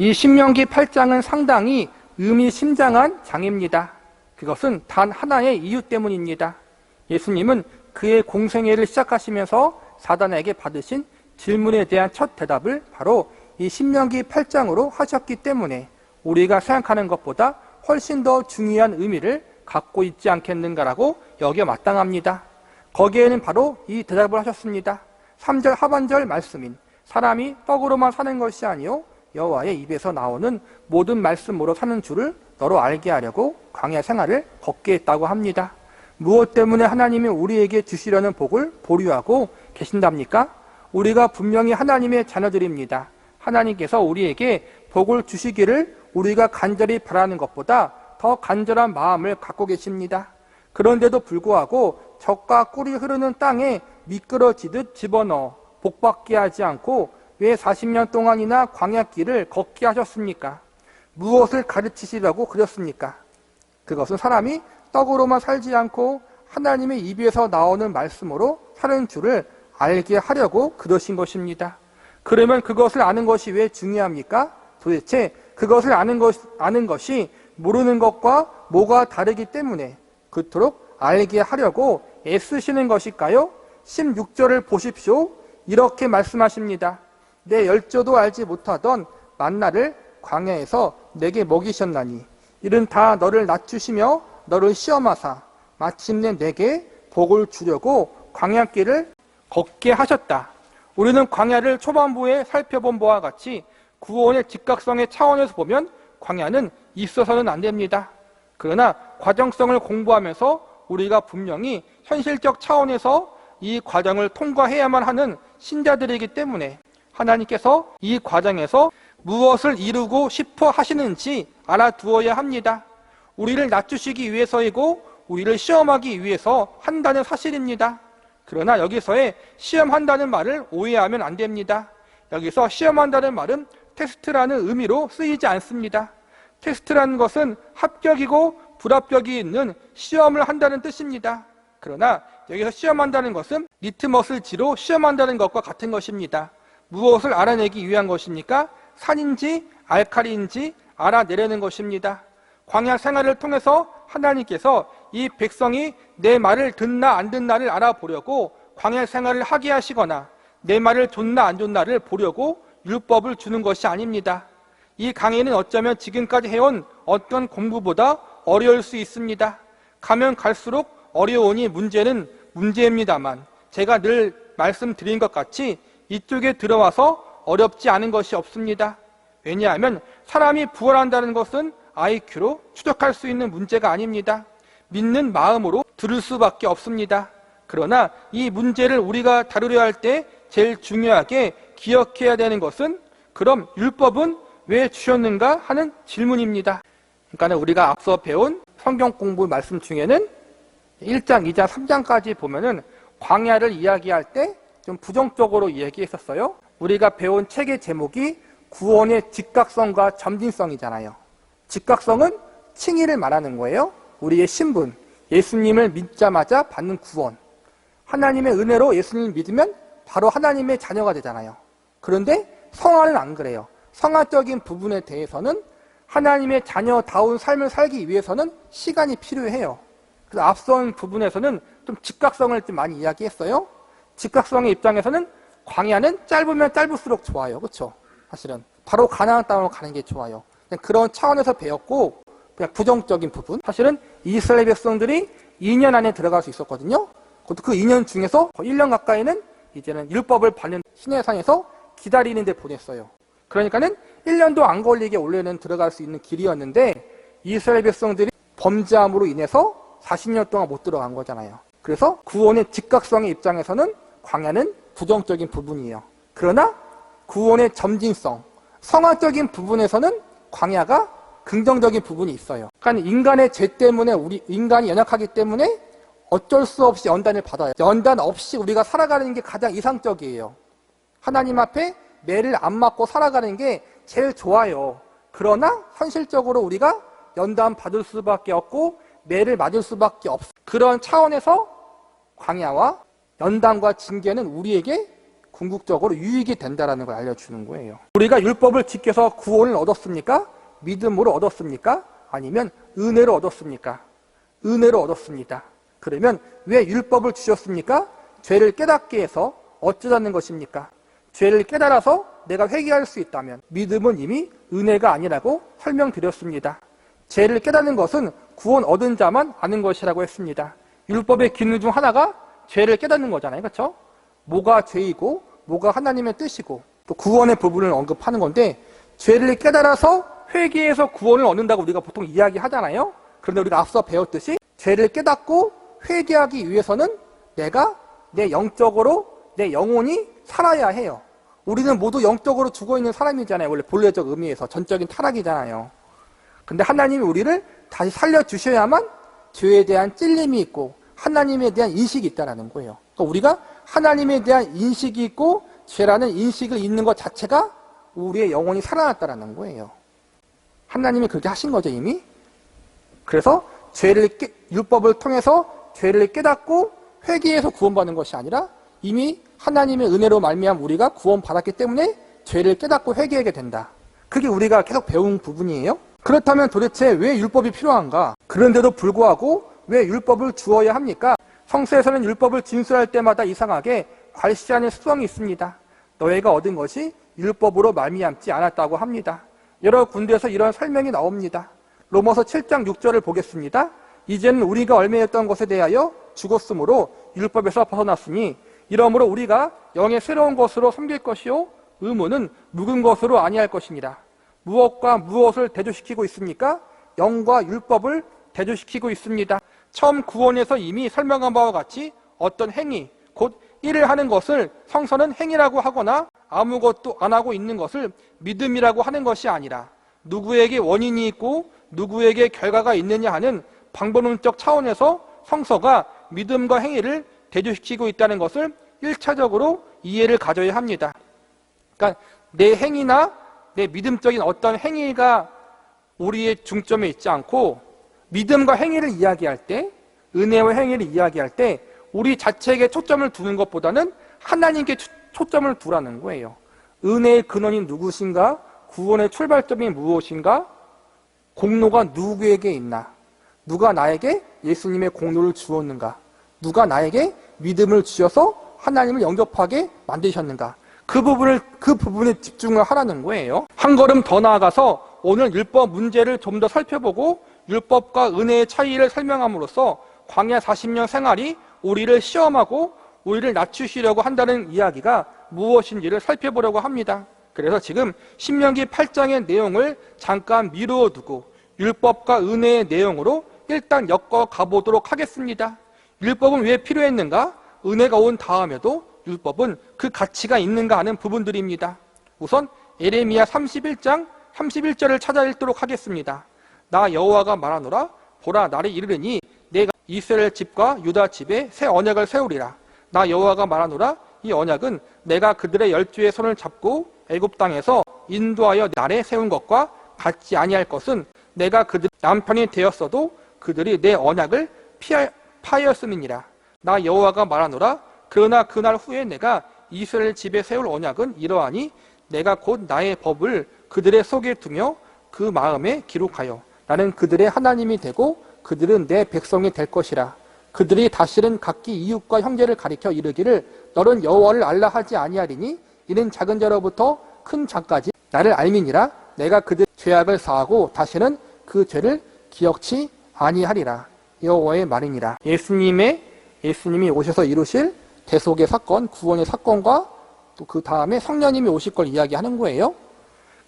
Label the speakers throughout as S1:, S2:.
S1: 이 신명기 8장은 상당히 의미심장한 장입니다. 그것은 단 하나의 이유 때문입니다. 예수님은 그의 공생애를 시작하시면서 사단에게 받으신 질문에 대한 첫 대답을 바로 이 신명기 8장으로 하셨기 때문에 우리가 생각하는 것보다 훨씬 더 중요한 의미를 갖고 있지 않겠는가라고 여겨 마땅합니다. 거기에는 바로 이 대답을 하셨습니다. 3절 하반절 말씀인 사람이 떡으로만 사는 것이 아니요 여호와의 입에서 나오는 모든 말씀으로 사는 줄을 너로 알게 하려고 광야 생활을 걷게 했다고 합니다. 무엇 때문에 하나님이 우리에게 주시려는 복을 보류하고 계신답니까? 우리가 분명히 하나님의 자녀들입니다. 하나님께서 우리에게 복을 주시기를 우리가 간절히 바라는 것보다 더 간절한 마음을 갖고 계십니다. 그런데도 불구하고 젖과 꿀이 흐르는 땅에 미끄러지듯 집어넣어 복받게 하지 않고 왜 40년 동안이나 광야길을 걷게 하셨습니까? 무엇을 가르치시려고 그렸습니까? 그것은 사람이 떡으로만 살지 않고 하나님의 입에서 나오는 말씀으로 사는 줄을 알게 하려고 그러신 것입니다. 그러면 그것을 아는 것이 왜 중요합니까? 도대체 그것을 아는 것이 모르는 것과 뭐가 다르기 때문에 그토록 알게 하려고 애쓰시는 것일까요? 16절을 보십시오. 이렇게 말씀하십니다. 내 열조도 알지 못하던 만나를 광야에서 내게 먹이셨나니 이는 다 너를 낮추시며 너를 시험하사 마침내 내게 복을 주려고 광야길을 걷게 하셨다. 우리는 광야를 초반부에 살펴본 바와 같이 구원의 즉각성의 차원에서 보면 광야는 있어서는 안 됩니다. 그러나 과정성을 공부하면서 우리가 분명히 현실적 차원에서 이 과정을 통과해야만 하는 신자들이기 때문에 하나님께서 이 과정에서 무엇을 이루고 싶어 하시는지 알아두어야 합니다. 우리를 낮추시기 위해서이고 우리를 시험하기 위해서 한다는 사실입니다. 그러나 여기서의 시험한다는 말을 오해하면 안 됩니다. 여기서 시험한다는 말은 테스트라는 의미로 쓰이지 않습니다. 테스트라는 것은 합격이고 불합격이 있는 시험을 한다는 뜻입니다. 그러나 여기서 시험한다는 것은 리트머스를 지로 시험한다는 것과 같은 것입니다. 무엇을 알아내기 위한 것입니까? 산인지 알칼리인지 알아내려는 것입니다. 광야 생활을 통해서 하나님께서 이 백성이 내 말을 듣나 안 듣나를 알아보려고 광야 생활을 하게 하시거나 내 말을 줬나 안 줬나를 보려고 율법을 주는 것이 아닙니다. 이 강의는 어쩌면 지금까지 해온 어떤 공부보다 어려울 수 있습니다. 가면 갈수록 어려우니 문제는 문제입니다만 제가 늘 말씀드린 것 같이 이쪽에 들어와서 어렵지 않은 것이 없습니다. 왜냐하면 사람이 부활한다는 것은 IQ로 추적할 수 있는 문제가 아닙니다. 믿는 마음으로 들을 수밖에 없습니다. 그러나 이 문제를 우리가 다루려 할 때 제일 중요하게 기억해야 되는 것은 그럼 율법은 왜 주셨는가 하는 질문입니다. 그러니까 우리가 앞서 배운 성경 공부 말씀 중에는 1장, 2장, 3장까지 보면은 광야를 이야기할 때 좀 부정적으로 이야기했었어요. 우리가 배운 책의 제목이 구원의 즉각성과 점진성이잖아요. 즉각성은 칭의를 말하는 거예요. 우리의 신분, 예수님을 믿자마자 받는 구원. 하나님의 은혜로 예수님을 믿으면 바로 하나님의 자녀가 되잖아요. 그런데 성화는 안 그래요. 성화적인 부분에 대해서는 하나님의 자녀다운 삶을 살기 위해서는 시간이 필요해요. 그래서 앞선 부분에서는 좀 즉각성을 좀 많이 이야기했어요. 즉각성의 입장에서는 광야는 짧으면 짧을수록 좋아요. 그렇죠? 사실은 바로 가나안 땅으로 가는 게 좋아요. 그런 차원에서 배웠고 그냥 부정적인 부분. 사실은 이스라엘 백성들이 2년 안에 들어갈 수 있었거든요. 그것도 그 2년 중에서 거의 1년 가까이는 이제는 율법을 받는 시내산에서 기다리는 데 보냈어요. 그러니까는 1년도 안 걸리게 원래는 들어갈 수 있는 길이었는데 이스라엘 백성들이 범죄함으로 인해서 40년 동안 못 들어간 거잖아요. 그래서 구원의 즉각성의 입장에서는 광야는 부정적인 부분이에요. 그러나 구원의 점진성, 성화적인 부분에서는 광야가 긍정적인 부분이 있어요. 그러니까 인간의 죄 때문에 우리 인간이 연약하기 때문에 어쩔 수 없이 연단을 받아요. 연단 없이 우리가 살아가는 게 가장 이상적이에요. 하나님 앞에 매를 안 맞고 살아가는 게 제일 좋아요. 그러나 현실적으로 우리가 연단 받을 수밖에 없고 매를 맞을 수밖에 없어. 그런 차원에서 광야와 연단과 징계는 우리에게 궁극적으로 유익이 된다라는 걸 알려주는 거예요. 우리가 율법을 지켜서 구원을 얻었습니까? 믿음으로 얻었습니까? 아니면 은혜로 얻었습니까? 은혜로 얻었습니다. 그러면 왜 율법을 주셨습니까? 죄를 깨닫게 해서 어쩌자는 것입니까? 죄를 깨달아서 내가 회개할 수 있다면 믿음은 이미 은혜가 아니라고 설명드렸습니다. 죄를 깨닫는 것은 구원 얻은 자만 아는 것이라고 했습니다. 율법의 기능 중 하나가 죄를 깨닫는 거잖아요. 그렇죠? 뭐가 죄이고 뭐가 하나님의 뜻이고 또 구원의 부분을 언급하는 건데 죄를 깨달아서 회개해서 구원을 얻는다고 우리가 보통 이야기하잖아요. 그런데 우리가 앞서 배웠듯이 죄를 깨닫고 회개하기 위해서는 내가 내 영적으로 내 영혼이 살아야 해요. 우리는 모두 영적으로 죽어있는 사람이잖아요. 원래 본래적 의미에서 전적인 타락이잖아요. 근데 하나님이 우리를 다시 살려주셔야만 죄에 대한 찔림이 있고 하나님에 대한 인식이 있다는 거예요. 그러니까 우리가 하나님에 대한 인식이 있고 죄라는 인식을 있는 것 자체가 우리의 영혼이 살아났다는 거예요. 하나님이 그렇게 하신 거죠, 이미. 그래서 율법을 통해서 죄를 깨닫고 회개해서 구원받는 것이 아니라 이미 하나님의 은혜로 말미암아 우리가 구원받았기 때문에 죄를 깨닫고 회개하게 된다. 그게 우리가 계속 배운 부분이에요. 그렇다면 도대체 왜 율법이 필요한가? 그런데도 불구하고 왜 율법을 주어야 합니까? 성서에서는 율법을 진술할 때마다 이상하게 괄시하는 습성이 있습니다. 너희가 얻은 것이 율법으로 말미암지 않았다고 합니다. 여러 군데에서 이런 설명이 나옵니다. 로마서 7장 6절을 보겠습니다. 이제는 우리가 얽매였던 것에 대하여 죽었으므로 율법에서 벗어났으니 이러므로 우리가 영의 새로운 것으로 섬길 것이요 의무는 묵은 것으로 아니할 것이니라. 무엇과 무엇을 대조시키고 있습니까? 영과 율법을 대조시키고 있습니다. 처음 구원에서 이미 설명한 바와 같이 어떤 행위, 곧 일을 하는 것을 성서는 행위라고 하거나 아무것도 안 하고 있는 것을 믿음이라고 하는 것이 아니라 누구에게 원인이 있고 누구에게 결과가 있느냐 하는 방법론적 차원에서 성서가 믿음과 행위를 대조시키고 있다는 것을 1차적으로 이해를 가져야 합니다. 그러니까 내 행위나 내 믿음적인 어떤 행위가 우리의 중점에 있지 않고 믿음과 행위를 이야기할 때, 은혜와 행위를 이야기할 때 우리 자체에게 초점을 두는 것보다는 하나님께 초점을 두라는 거예요. 은혜의 근원이 누구신가? 구원의 출발점이 무엇인가? 공로가 누구에게 있나? 누가 나에게 예수님의 공로를 주었는가? 누가 나에게 믿음을 주셔서 하나님을 영접하게 만드셨는가? 그 부분에 집중을 하라는 거예요. 한 걸음 더 나아가서 오늘 율법 문제를 좀 더 살펴보고 율법과 은혜의 차이를 설명함으로써 광야 40년 생활이 우리를 시험하고 우리를 낮추시려고 한다는 이야기가 무엇인지를 살펴보려고 합니다. 그래서 지금 신명기 8장의 내용을 잠깐 미루어 두고 율법과 은혜의 내용으로 일단 엮어 가보도록 하겠습니다. 율법은 왜 필요했는가? 은혜가 온 다음에도 율법은 그 가치가 있는가 하는 부분들입니다. 우선 에레미야 31장 31절을 찾아 읽도록 하겠습니다. 나 여호와가 말하노라. 보라, 날이 이르르니 내가 이스라엘 집과 유다 집에 새 언약을 세우리라. 나 여호와가 말하노라. 이 언약은 내가 그들의 열조의 손을 잡고 애굽 땅에서 인도하여 날에 세운 것과 같지 아니할 것은 내가 그들 남편이 되었어도 그들이 내 언약을 파하였음이니라. 나 여호와가 말하노라. 그러나 그날 후에 내가 이스라엘 집에 세울 언약은 이러하니 내가 곧 나의 법을 그들의 속에 두며 그 마음에 기록하여 나는 그들의 하나님이 되고 그들은 내 백성이 될 것이라. 그들이 다시는 각기 이웃과 형제를 가리켜 이르기를 너는 여호와를 알라 하지 아니하리니 이는 작은 자로부터 큰 자까지 나를 알미니라. 내가 그들 죄악을 사하고 다시는 그 죄를 기억치 아니하리라. 여호와의 말이니라. 예수님이 오셔서 이루실 대속의 사건, 구원의 사건과 또 그 다음에 성령님이 오실 걸 이야기하는 거예요.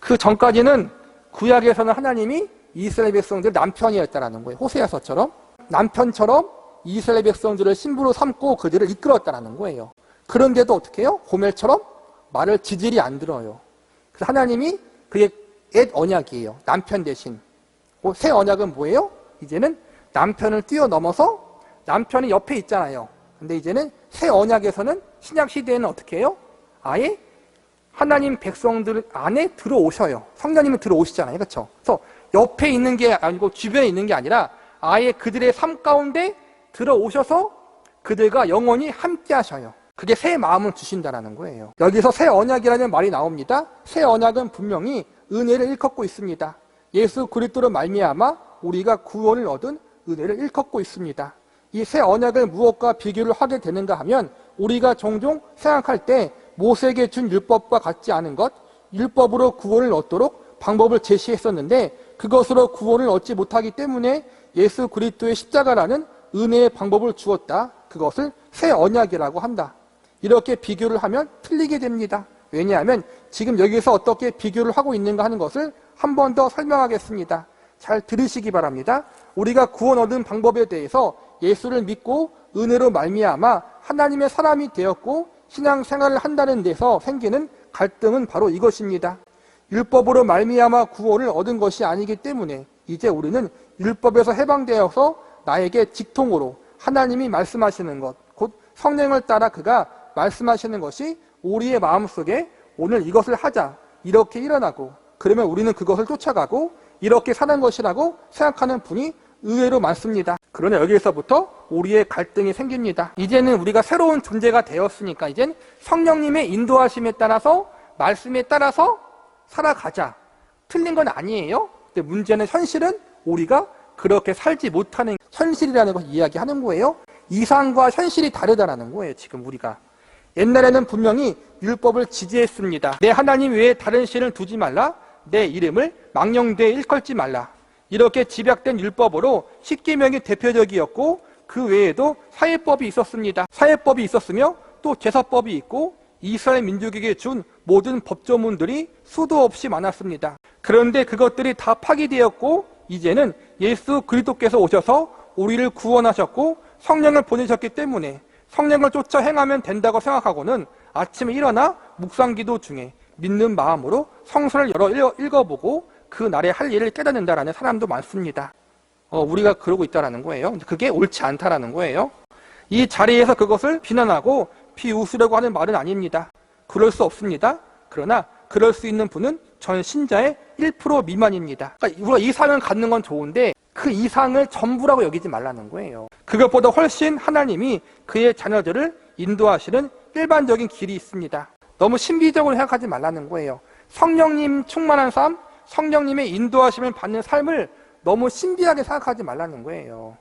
S1: 그 전까지는 구약에서는 하나님이 이스라엘 백성들 남편이었다라는 거예요. 호세아서처럼 남편처럼 이스라엘 백성들을 신부로 삼고 그들을 이끌었다라는 거예요. 그런데도 어떻게 해요? 고멜처럼 말을 지질이 안 들어요. 그래서 하나님이 그게 옛 언약이에요. 남편 대신. 새 언약은 뭐예요? 이제는 남편을 뛰어넘어서 남편이 옆에 있잖아요. 근데 이제는 새 언약에서는 신약 시대에는 어떻게 해요? 아예 하나님 백성들 안에 들어오셔요. 성령님이 들어오시잖아요. 그렇죠? 그래서 옆에 있는 게 아니고 주변에 있는 게 아니라 아예 그들의 삶 가운데 들어오셔서 그들과 영원히 함께 하셔요. 그게 새 마음을 주신다라는 거예요. 여기서 새 언약이라는 말이 나옵니다. 새 언약은 분명히 은혜를 일컫고 있습니다. 예수 그리스도로 말미암아 우리가 구원을 얻은 은혜를 일컫고 있습니다. 이 새 언약을 무엇과 비교를 하게 되는가 하면 우리가 종종 생각할 때 모세에게 준 율법과 같지 않은 것, 율법으로 구원을 얻도록 방법을 제시했었는데 그것으로 구원을 얻지 못하기 때문에 예수 그리스도의 십자가라는 은혜의 방법을 주었다. 그것을 새 언약이라고 한다. 이렇게 비교를 하면 틀리게 됩니다. 왜냐하면 지금 여기서 어떻게 비교를 하고 있는가 하는 것을 한 번 더 설명하겠습니다. 잘 들으시기 바랍니다. 우리가 구원 얻은 방법에 대해서 예수를 믿고 은혜로 말미암아 하나님의 사람이 되었고 신앙생활을 한다는 데서 생기는 갈등은 바로 이것입니다. 율법으로 말미암아 구원을 얻은 것이 아니기 때문에 이제 우리는 율법에서 해방되어서 나에게 직통으로 하나님이 말씀하시는 것, 곧 성령을 따라 그가 말씀하시는 것이 우리의 마음속에 오늘 이것을 하자 이렇게 일어나고 그러면 우리는 그것을 쫓아가고 이렇게 사는 것이라고 생각하는 분이 의외로 많습니다. 그러나 여기에서부터 우리의 갈등이 생깁니다. 이제는 우리가 새로운 존재가 되었으니까 이젠 성령님의 인도하심에 따라서 말씀에 따라서 살아가자. 틀린 건 아니에요. 근데 문제는 현실은 우리가 그렇게 살지 못하는 현실이라는 걸 이야기하는 거예요. 이상과 현실이 다르다라는 거예요. 지금 우리가. 옛날에는 분명히 율법을 지지했습니다. 내 하나님 외에 다른 신을 두지 말라. 내 이름을 망령되이 일컬지 말라. 이렇게 집약된 율법으로 십계명이 대표적이었고 그 외에도 사회법이 있었습니다. 사회법이 있었으며 또 제사법이 있고 이스라엘 민족에게 준 모든 법조문들이 수도 없이 많았습니다. 그런데 그것들이 다 파기되었고 이제는 예수 그리스도께서 오셔서 우리를 구원하셨고 성령을 보내셨기 때문에 성령을 쫓아 행하면 된다고 생각하고는 아침에 일어나 묵상기도 중에 믿는 마음으로 성서를 여러 읽어보고 그 날에 할 일을 깨닫는다라는 사람도 많습니다. 우리가 그러고 있다라는 거예요. 그게 옳지 않다라는 거예요. 이 자리에서 그것을 비난하고 비웃으려고 하는 말은 아닙니다. 그럴 수 없습니다. 그러나 그럴 수 있는 분은 전 신자의 1% 미만입니다. 그러니까 우리가 이상을 갖는 건 좋은데 그 이상을 전부라고 여기지 말라는 거예요. 그것보다 훨씬 하나님이 그의 자녀들을 인도하시는 일반적인 길이 있습니다. 너무 신비적으로 생각하지 말라는 거예요. 성령님 충만한 삶, 성령님의 인도하심을 받는 삶을 너무 신비하게 생각하지 말라는 거예요.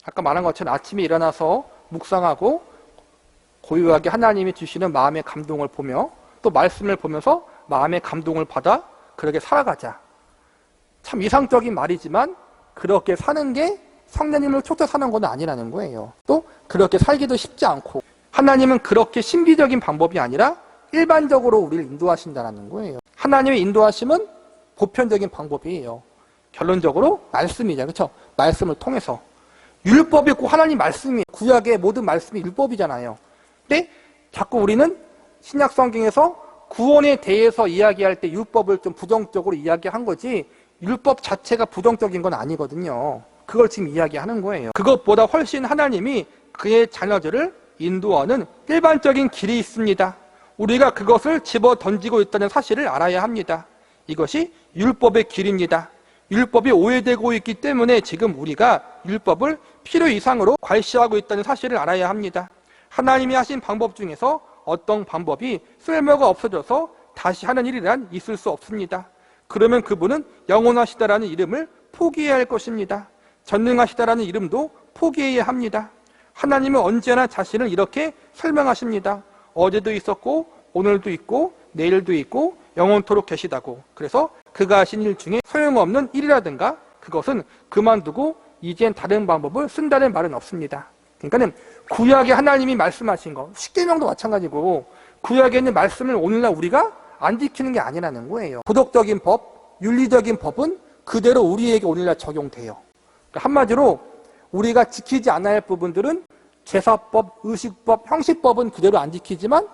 S1: 아까 말한 것처럼 아침에 일어나서 묵상하고 고요하게 하나님이 주시는 마음의 감동을 보며 또 말씀을 보면서 마음의 감동을 받아 그렇게 살아가자. 참 이상적인 말이지만 그렇게 사는 게 성령님을 쫓아 사는 건 아니라는 거예요. 또 그렇게 살기도 쉽지 않고 하나님은 그렇게 신비적인 방법이 아니라 일반적으로 우리를 인도하신다는 거예요. 하나님의 인도하심은 보편적인 방법이에요. 결론적으로 말씀이죠. 그렇죠? 말씀을 통해서. 율법이 있고 하나님 말씀이 구약의 모든 말씀이 율법이잖아요. 근데 자꾸 우리는 신약 성경에서 구원에 대해서 이야기할 때 율법을 좀 부정적으로 이야기한 거지 율법 자체가 부정적인 건 아니거든요. 그걸 지금 이야기하는 거예요. 그것보다 훨씬 하나님이 그의 자녀들을 인도하는 일반적인 길이 있습니다. 우리가 그것을 집어 던지고 있다는 사실을 알아야 합니다. 이것이 율법의 길입니다. 율법이 오해되고 있기 때문에 지금 우리가 율법을 필요 이상으로 괄시하고 있다는 사실을 알아야 합니다. 하나님이 하신 방법 중에서 어떤 방법이 쓸모가 없어져서 다시 하는 일이란 있을 수 없습니다. 그러면 그분은 영원하시다라는 이름을 포기해야 할 것입니다. 전능하시다라는 이름도 포기해야 합니다. 하나님은 언제나 자신을 이렇게 설명하십니다. 어제도 있었고 오늘도 있고 내일도 있고 영원토록 계시다고. 그래서 그가 하신 일 중에 소용없는 일이라든가 그것은 그만두고 이젠 다른 방법을 쓴다는 말은 없습니다. 그러니까 구약에 하나님이 말씀하신 거, 십계명도 마찬가지고 구약에 있는 말씀을 오늘날 우리가 안 지키는 게 아니라는 거예요. 도덕적인 법, 윤리적인 법은 그대로 우리에게 오늘날 적용돼요. 그러니까 한마디로 우리가 지키지 않아야 할 부분들은 제사법, 의식법, 형식법은 그대로 안 지키지만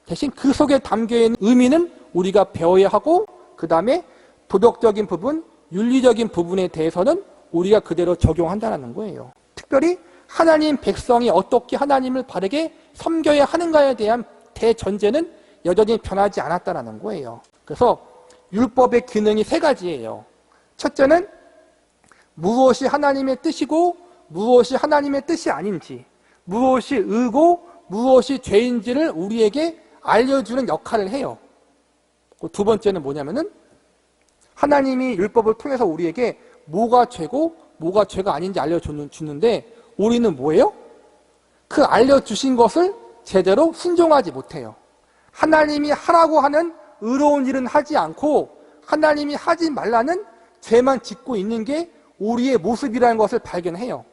S1: 대신 그 속에 담겨있는 의미는 우리가 배워야 하고 그 다음에 도덕적인 부분, 윤리적인 부분에 대해서는 우리가 그대로 적용한다는 거예요. 특별히 하나님 백성이 어떻게 하나님을 바르게 섬겨야 하는가에 대한 대전제는 여전히 변하지 않았다는 거예요. 그래서 율법의 기능이 세 가지예요. 첫째는 무엇이 하나님의 뜻이고 무엇이 하나님의 뜻이 아닌지, 무엇이 의고 무엇이 죄인지를 우리에게 알려주는 역할을 해요. 두 번째는 뭐냐면은 하나님이 율법을 통해서 우리에게 뭐가 죄고 뭐가 죄가 아닌지 알려주는데 우리는 뭐예요? 그 알려주신 것을 제대로 순종하지 못해요. 하나님이 하라고 하는 의로운 일은 하지 않고 하나님이 하지 말라는 죄만 짓고 있는 게 우리의 모습이라는 것을 발견해요.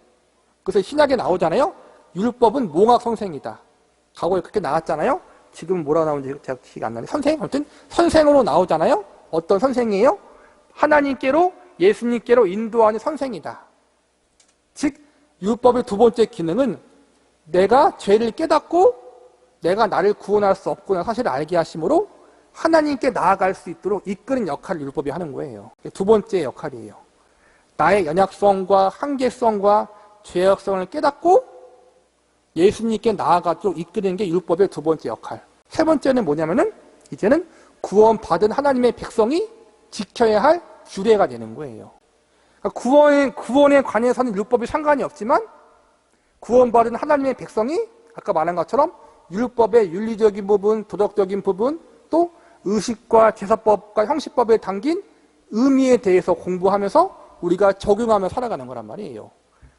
S1: 그래서 신약에 나오잖아요. 율법은 몽학 선생이다. 과거에 그렇게 나왔잖아요. 지금 뭐라고 나오는지 제가 기억이 안 나네. 선생? 아무튼 선생으로 나오잖아요. 어떤 선생이에요? 하나님께로 예수님께로 인도하는 선생이다. 즉 율법의 두 번째 기능은 내가 죄를 깨닫고 내가 나를 구원할 수 없구나 사실을 알게 하심으로 하나님께 나아갈 수 있도록 이끄는 역할을 율법이 하는 거예요. 두 번째 역할이에요. 나의 연약성과 한계성과 죄악성을 깨닫고 예수님께 나아가도록 이끄는 게 율법의 두 번째 역할. 세 번째는 뭐냐면은 이제는 구원받은 하나님의 백성이 지켜야 할 규례가 되는 거예요. 그러니까 구원에 관해서는 율법이 상관이 없지만 구원받은 하나님의 백성이 아까 말한 것처럼 율법의 윤리적인 부분, 도덕적인 부분, 또 의식과 제사법과 형식법에 담긴 의미에 대해서 공부하면서 우리가 적용하며 살아가는 거란 말이에요.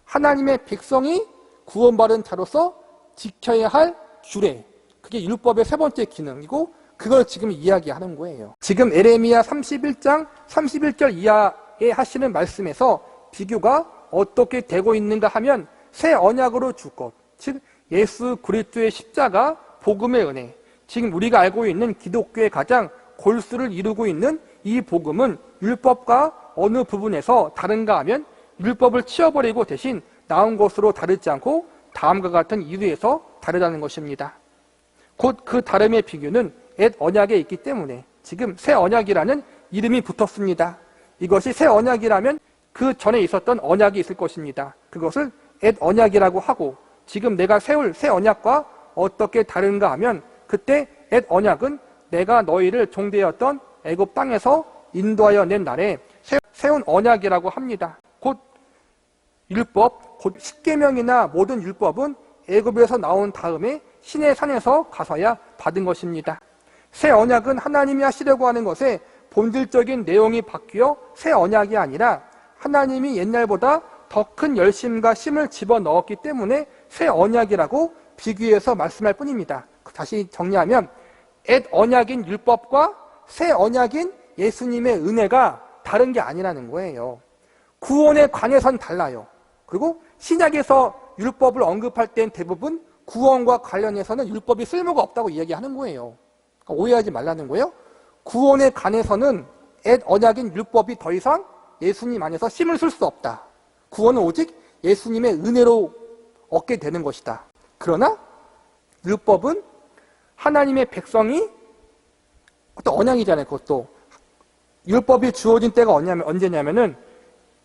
S1: 하나님의 백성이 구원받은 자로서 지켜야 할 규례, 그게 율법의 세 번째 기능이고 그걸 지금 이야기하는 거예요. 지금 에레미야 31장 31절 이하에 하시는 말씀에서 비교가 어떻게 되고 있는가 하면 새 언약으로 줄 것, 즉 예수 그리스도의 십자가, 복음의 은혜, 지금 우리가 알고 있는 기독교의 가장 골수를 이루고 있는 이 복음은 율법과 어느 부분에서 다른가 하면 율법을 치워버리고 대신 나온 것으로 다르지 않고 다음과 같은 이유에서 다르다는 것입니다. 곧 그 다름의 비교는 옛 언약에 있기 때문에 지금 새 언약이라는 이름이 붙었습니다. 이것이 새 언약이라면 그 전에 있었던 언약이 있을 것입니다. 그것을 옛 언약이라고 하고 지금 내가 세울 새 언약과 어떻게 다른가 하면 그때 옛 언약은 내가 너희를 종되었던 애굽 땅에서 인도하여 낸 날에 세운 언약이라고 합니다. 곧 율법, 곧 십계명이나 모든 율법은 애굽에서 나온 다음에 시내 산에서 가서야 받은 것입니다. 새 언약은 하나님이 하시려고 하는 것에 본질적인 내용이 바뀌어 새 언약이 아니라 하나님이 옛날보다 더 큰 열심과 심을 집어넣었기 때문에 새 언약이라고 비교해서 말씀할 뿐입니다. 다시 정리하면 옛 언약인 율법과 새 언약인 예수님의 은혜가 다른 게 아니라는 거예요. 구원에 관해선 달라요. 그리고 신약에서 율법을 언급할 땐 대부분 구원과 관련해서는 율법이 쓸모가 없다고 이야기하는 거예요. 그러니까 오해하지 말라는 거예요. 구원에 관해서는 옛 언약인 율법이 더 이상 예수님 안에서 힘을 쓸 수 없다. 구원은 오직 예수님의 은혜로 얻게 되는 것이다. 그러나 율법은 하나님의 백성이 또 언약이잖아요. 그것도 율법이 주어진 때가 언제냐면은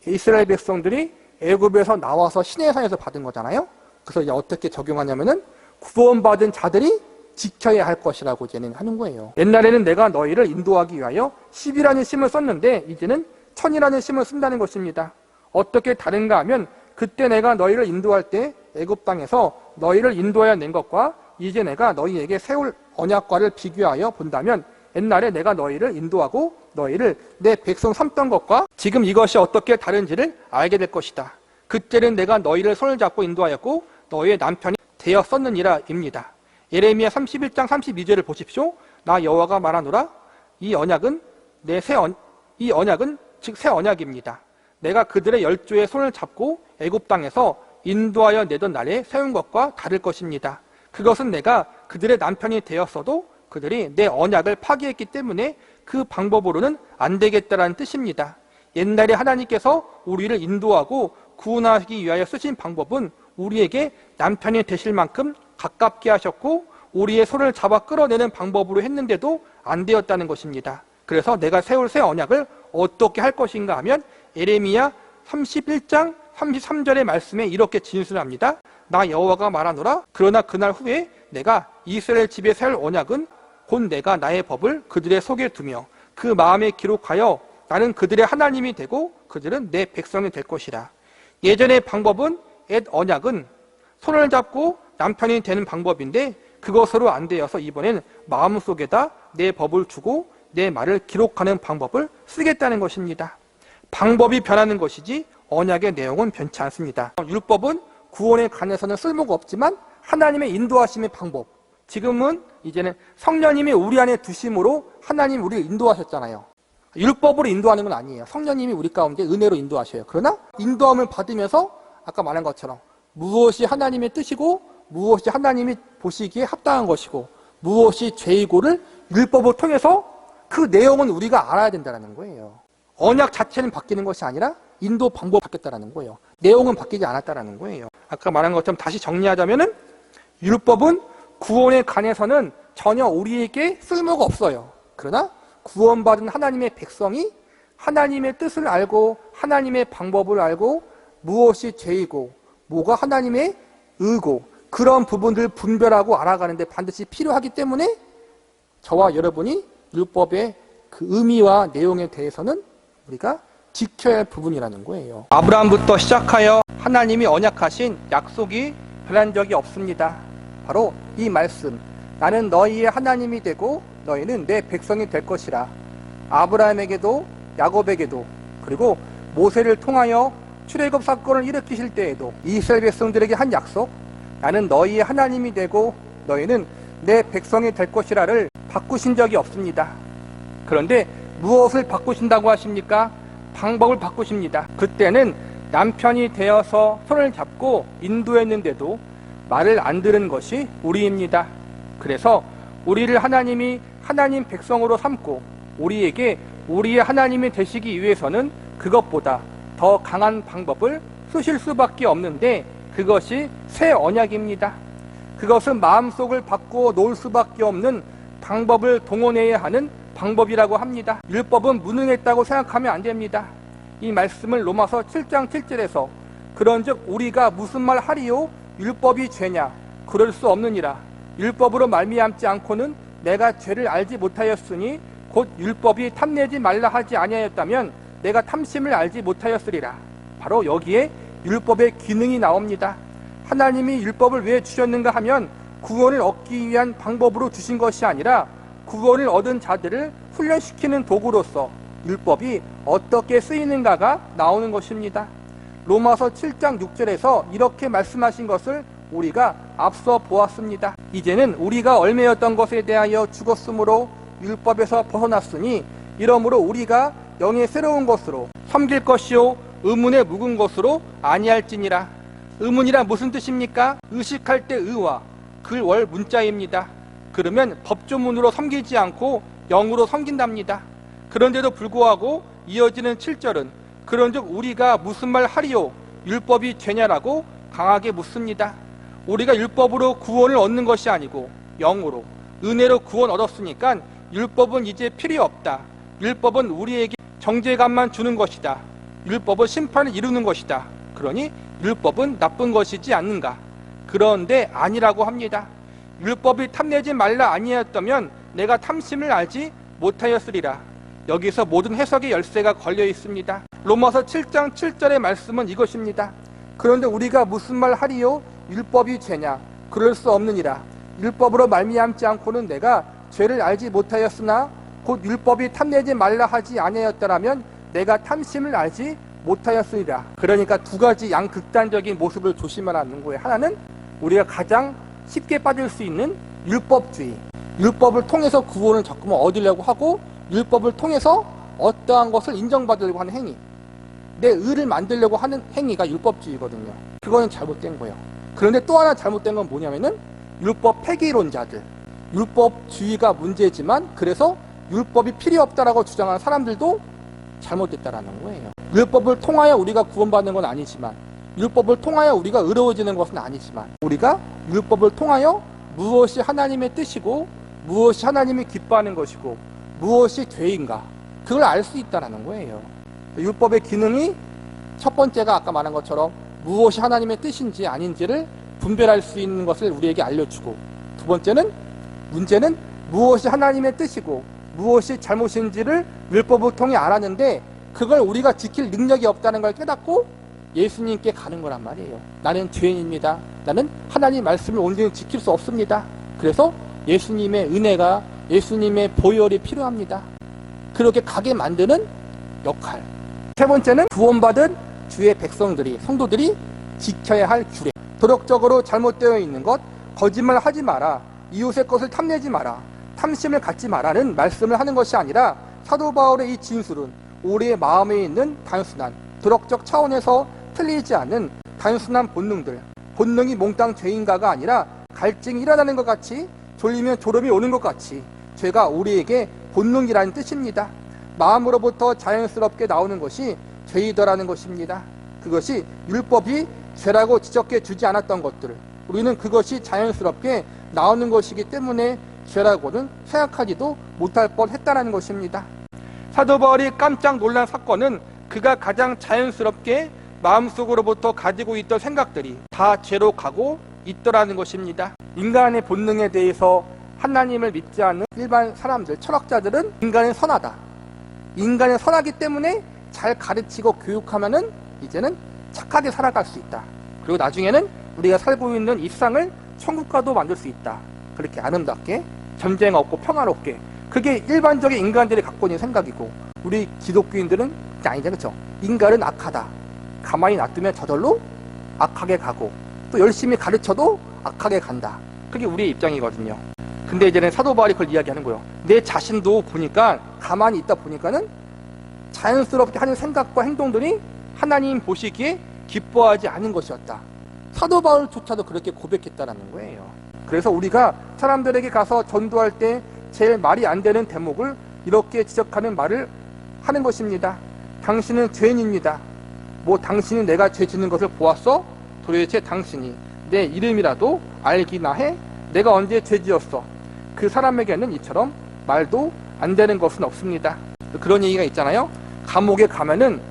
S1: 이스라엘 백성들이 애굽에서 나와서 시내산에서 받은 거잖아요. 그래서 이제 어떻게 적용하냐면은 구원받은 자들이 지켜야 할 것이라고 이제는 하는 거예요. 옛날에는 내가 너희를 인도하기 위하여 10이라는 심을 썼는데 이제는 1000이라는 심을 쓴다는 것입니다. 어떻게 다른가 하면 그때 내가 너희를 인도할 때 애굽 땅에서 너희를 인도하여 낸 것과 이제 내가 너희에게 세울 언약과를 비교하여 본다면 옛날에 내가 너희를 인도하고 너희를 내 백성 삼던 것과 지금 이것이 어떻게 다른지를 알게 될 것이다. 그때는 내가 너희를 손을 잡고 인도하였고 너희의 남편이 되었었느니라 입니다. 예레미야 31장 32절을 보십시오. 나 여호와가 말하노라 이 언약은 이 언약은 즉 새 언약입니다. 내가 그들의 열조의 손을 잡고 애굽 땅에서 인도하여 내던 날에 세운 것과 다를 것입니다. 그것은 내가 그들의 남편이 되었어도 그들이 내 언약을 파기했기 때문에 그 방법으로는 안 되겠다라는 뜻입니다. 옛날에 하나님께서 우리를 인도하고 구원하기 위하여 쓰신 방법은 우리에게 남편이 되실 만큼 가깝게 하셨고 우리의 손을 잡아 끌어내는 방법으로 했는데도 안 되었다는 것입니다. 그래서 내가 세울 새 언약을 어떻게 할 것인가 하면 예레미야 31장 33절의 말씀에 이렇게 진술합니다. 나 여호와가 말하노라 그러나 그날 후에 내가 이스라엘 집에 세울 언약은 곧 내가 나의 법을 그들의 속에 두며 그 마음에 기록하여 나는 그들의 하나님이 되고 그들은 내 백성이 될 것이라. 예전의 방법은 옛 언약은 손을 잡고 남편이 되는 방법인데 그것으로 안 되어서 이번엔 마음속에다 내 법을 주고 내 말을 기록하는 방법을 쓰겠다는 것입니다. 방법이 변하는 것이지 언약의 내용은 변치 않습니다. 율법은 구원에 관해서는 쓸모가 없지만 하나님의 인도하심의 방법, 지금은 이제는 성령님이 우리 안에 두심으로 하나님이 우리를 인도하셨잖아요. 율법으로 인도하는 건 아니에요. 성령님이 우리 가운데 은혜로 인도하셔요. 그러나 인도함을 받으면서 아까 말한 것처럼 무엇이 하나님의 뜻이고 무엇이 하나님이 보시기에 합당한 것이고 무엇이 죄이고를 율법을 통해서 그 내용은 우리가 알아야 된다는 거예요. 언약 자체는 바뀌는 것이 아니라 인도 방법이 바뀌었다는 거예요. 내용은 바뀌지 않았다는 거예요. 아까 말한 것처럼 다시 정리하자면은 율법은 구원에 관해서는 전혀 우리에게 쓸모가 없어요. 그러나 구원받은 하나님의 백성이 하나님의 뜻을 알고 하나님의 방법을 알고 무엇이 죄이고 뭐가 하나님의 의고 그런 부분들을 분별하고 알아가는데 반드시 필요하기 때문에 저와 여러분이 율법의 그 의미와 내용에 대해서는 우리가 지켜야 할 부분이라는 거예요. 아브라함부터 시작하여 하나님이 언약하신 약속이 변한 적이 없습니다. 바로 이 말씀, 나는 너희의 하나님이 되고 너희는 내 백성이 될 것이라. 아브라함에게도 야곱에게도 그리고 모세를 통하여 출애굽 사건을 일으키실 때에도 이스라엘 백성들에게 한 약속, 나는 너희의 하나님이 되고 너희는 내 백성이 될 것이라를 바꾸신 적이 없습니다. 그런데 무엇을 바꾸신다고 하십니까? 방법을 바꾸십니다. 그때는 남편이 되어서 손을 잡고 인도했는데도 말을 안 들은 것이 우리입니다. 그래서 우리를 하나님이 하나님 백성으로 삼고 우리에게 우리의 하나님이 되시기 위해서는 그것보다 더 강한 방법을 쓰실 수밖에 없는데 그것이 새 언약입니다. 그것은 마음속을 바꾸어 놓을 수밖에 없는 방법을 동원해야 하는 방법이라고 합니다. 율법은 무능했다고 생각하면 안 됩니다. 이 말씀을 로마서 7장 7절에서 그런즉 우리가 무슨 말 하리요? 율법이 죄냐? 그럴 수 없느니라. 율법으로 말미암지 않고는 내가 죄를 알지 못하였으니 곧 율법이 탐내지 말라 하지 아니하였다면 내가 탐심을 알지 못하였으리라. 바로 여기에 율법의 기능이 나옵니다. 하나님이 율법을 왜 주셨는가 하면 구원을 얻기 위한 방법으로 주신 것이 아니라 구원을 얻은 자들을 훈련시키는 도구로서 율법이 어떻게 쓰이는가가 나오는 것입니다. 로마서 7장 6절에서 이렇게 말씀하신 것을 우리가 앞서 보았습니다. 이제는 우리가 얽매였던 것에 대하여 죽었으므로 율법에서 벗어났으니 이러므로 우리가 영의 새로운 것으로 섬길 것이요 의문에 묵은 것으로 아니할지니라. 의문이라 무슨 뜻입니까? 의식할 때 의와 글월 문자입니다. 그러면 법조문으로 섬기지 않고 영으로 섬긴답니다. 그런데도 불구하고 이어지는 7절은 그런즉 우리가 무슨 말 하리요? 율법이 죄냐라고 강하게 묻습니다. 우리가 율법으로 구원을 얻는 것이 아니고 영으로 은혜로 구원 얻었으니까 율법은 이제 필요 없다. 율법은 우리에게 정죄감만 주는 것이다. 율법은 심판을 이루는 것이다. 그러니 율법은 나쁜 것이지 않는가? 그런데 아니라고 합니다. 율법이 탐내지 말라 아니하였다면 내가 탐심을 알지 못하였으리라. 여기서 모든 해석의 열쇠가 걸려 있습니다. 로마서 7장 7절의 말씀은 이것입니다. 그런데 우리가 무슨 말 하리요? 율법이 죄냐? 그럴 수 없느니라. 율법으로 말미암지 않고는 내가 죄를 알지 못하였으나 곧 율법이 탐내지 말라 하지 아니하였더라면 내가 탐심을 알지 못하였으리라. 그러니까 두 가지 양극단적인 모습을 조심하라 하는 거예요. 하나는 우리가 가장 쉽게 빠질 수 있는 율법주의, 율법을 통해서 구원을 자꾸만 얻으려고 하고 율법을 통해서 어떠한 것을 인정받으려고 하는 행위, 내 의를 만들려고 하는 행위가 율법주의거든요. 그거는 잘못된 거예요. 그런데 또 하나 잘못된 건 뭐냐면은 율법 폐기론자들, 율법주의가 문제지만 그래서 율법이 필요 없다라고 주장하는 사람들도 잘못됐다라는 거예요. 율법을 통하여 우리가 구원받는 건 아니지만, 율법을 통하여 우리가 의로워지는 것은 아니지만, 우리가 율법을 통하여 무엇이 하나님의 뜻이고 무엇이 하나님이 기뻐하는 것이고 무엇이 죄인가, 그걸 알 수 있다는 거예요. 율법의 기능이 첫 번째가 아까 말한 것처럼 무엇이 하나님의 뜻인지 아닌지를 분별할 수 있는 것을 우리에게 알려주고, 두 번째는 문제는 무엇이 하나님의 뜻이고 무엇이 잘못인지를 율법을 통해 알았는데 그걸 우리가 지킬 능력이 없다는 걸 깨닫고 예수님께 가는 거란 말이에요. 나는 죄인입니다. 나는 하나님 말씀을 온전히 지킬 수 없습니다. 그래서 예수님의 은혜가, 예수님의 보혈이 필요합니다. 그렇게 가게 만드는 역할. 세 번째는 구원받은 주의 백성들이, 성도들이 지켜야 할 규례. 도덕적으로 잘못되어 있는 것, 거짓말 하지 마라, 이웃의 것을 탐내지 마라, 탐심을 갖지 마라는 말씀을 하는 것이 아니라, 사도 바울의 이 진술은 우리의 마음에 있는 단순한 도덕적 차원에서 틀리지 않는 단순한 본능들, 본능이 몽땅 죄인가가 아니라 갈증이 일어나는 것 같이, 졸리면 졸음이 오는 것 같이 죄가 우리에게 본능이라는 뜻입니다. 마음으로부터 자연스럽게 나오는 것이 죄이더라는 것입니다. 그것이 율법이 죄라고 지적해 주지 않았던 것들, 우리는 그것이 자연스럽게 나오는 것이기 때문에 죄라고는 생각하지도 못할 뻔했다는 것입니다. 사도 바울이 깜짝 놀란 사건은 그가 가장 자연스럽게 마음속으로부터 가지고 있던 생각들이 다 죄로 가고 있더라는 것입니다. 인간의 본능에 대해서 하나님을 믿지 않는 일반 사람들, 철학자들은 인간은 선하다, 인간은 선하기 때문에 잘 가르치고 교육하면은 이제는 착하게 살아갈 수 있다, 그리고 나중에는 우리가 살고 있는 이 세상을 천국과도 만들 수 있다, 그렇게 아름답게 전쟁 없고 평화롭게, 그게 일반적인 인간들이 갖고 있는 생각이고, 우리 기독교인들은 아니죠, 그렇죠? 인간은 악하다, 가만히 놔두면 저절로 악하게 가고, 또 열심히 가르쳐도 악하게 간다, 그게 우리의 입장이거든요. 근데 이제는 사도 바울이 그걸 이야기하는 거예요. 내 자신도 보니까, 가만히 있다 보니까는 자연스럽게 하는 생각과 행동들이 하나님 보시기에 기뻐하지 않은 것이었다. 사도 바울조차도 그렇게 고백했다라는 거예요. 그래서 우리가 사람들에게 가서 전도할 때 제일 말이 안 되는 대목을 이렇게 지적하는 말을 하는 것입니다. 당신은 죄인입니다. 뭐 당신이 내가 죄 짓는 것을 보았어? 도대체 당신이 내 이름이라도 알기나 해? 내가 언제 죄 지었어? 그 사람에게는 이처럼 말도 안 되는 것은 없습니다. 그런 얘기가 있잖아요. 감옥에 가면은